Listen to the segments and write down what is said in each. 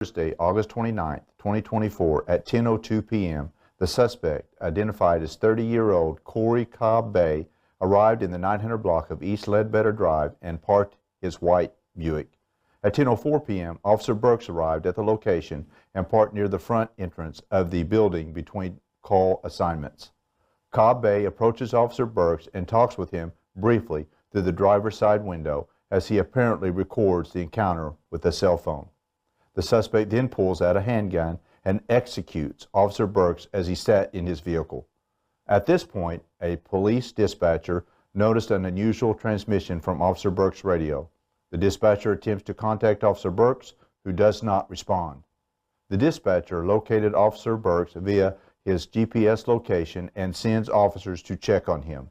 Thursday, August 29, 2024 at 10:02 p.m., the suspect, identified as 30-year-old Corey Cobb-Bey, arrived in the 900 block of East Ledbetter Drive and parked his white Buick. At 10:04 p.m., Officer Burks arrived at the location and parked near the front entrance of the building between call assignments. Cobb-Bey approaches Officer Burks and talks with him briefly through the driver's side window as he apparently records the encounter with a cell phone. The suspect then pulls out a handgun and executes Officer Burks as he sat in his vehicle. At this point, a police dispatcher noticed an unusual transmission from Officer Burks' radio. The dispatcher attempts to contact Officer Burks, who does not respond. The dispatcher located Officer Burks via his GPS location and sends officers to check on him.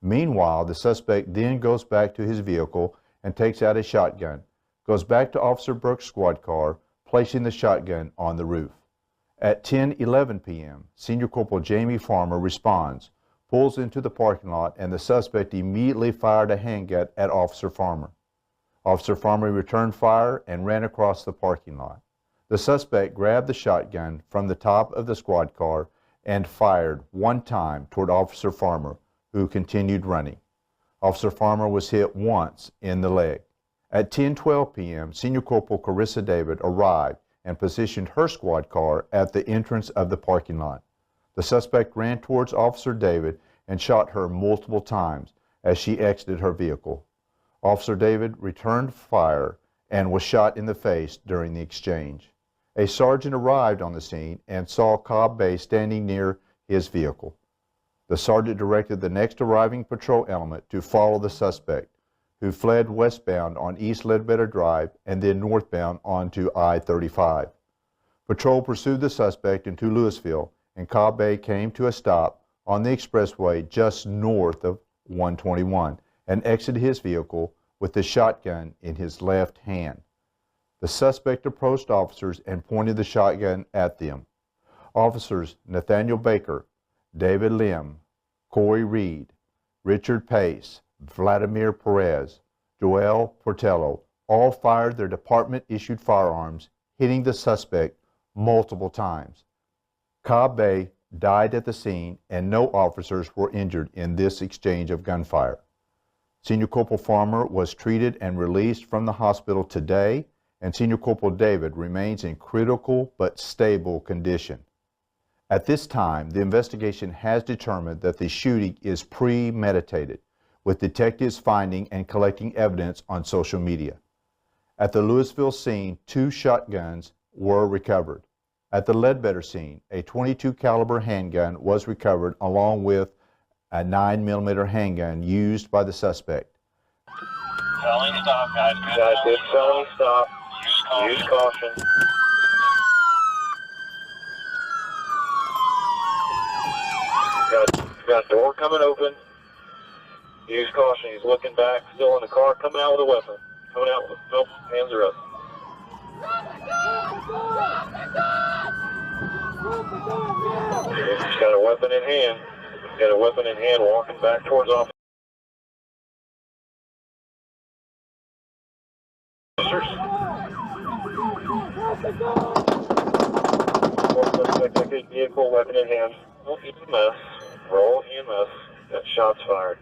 Meanwhile, the suspect then goes back to his vehicle and takes out a shotgun, goes back to Officer Burks' squad car, placing the shotgun on the roof. At 10:11 p.m., Senior Corporal Jamie Farmer responds, pulls into the parking lot, and the suspect immediately fired a handgun at Officer Farmer. Officer Farmer returned fire and ran across the parking lot. The suspect grabbed the shotgun from the top of the squad car and fired one time toward Officer Farmer, who continued running. Officer Farmer was hit once in the leg. At 10:12 p.m., Senior Corporal Carissa David arrived and positioned her squad car at the entrance of the parking lot. The suspect ran towards Officer David and shot her multiple times as she exited her vehicle. Officer David returned fire and was shot in the face during the exchange. A sergeant arrived on the scene and saw Cobb-Bey standing near his vehicle. The sergeant directed the next arriving patrol element to follow the suspect, who fled westbound on East Ledbetter Drive and then northbound onto I-35. Patrol pursued the suspect into Louisville, and Cobb-Bey came to a stop on the expressway just north of 121 and exited his vehicle with the shotgun in his left hand. The suspect approached officers and pointed the shotgun at them. Officers Nathaniel Baker, David Lim, Corey Reed, Richard Pace, Vladimir Perez, Joel Portello all fired their department-issued firearms, hitting the suspect multiple times. Cobb-Bey died at the scene, and no officers were injured in this exchange of gunfire. Senior Corporal Farmer was treated and released from the hospital today, and Senior Corporal David remains in critical but stable condition. At this time, the investigation has determined that the shooting is premeditated, with detectives finding and collecting evidence on social media. At the Louisville scene, 2 shotguns were recovered. At the Ledbetter scene, a .22 caliber handgun was recovered along with a 9mm handgun used by the suspect. Felony stop, guys. Good felony stop. Use caution. Got a door coming open. Use caution. He's looking back, still in the car, coming out with a weapon. Coming out with, nope, hands are up. He's got a weapon in hand. He's got a weapon in hand, walking back towards officers. Vehicle, weapon in hand. Roll EMS. Roll EMS. Got shots fired.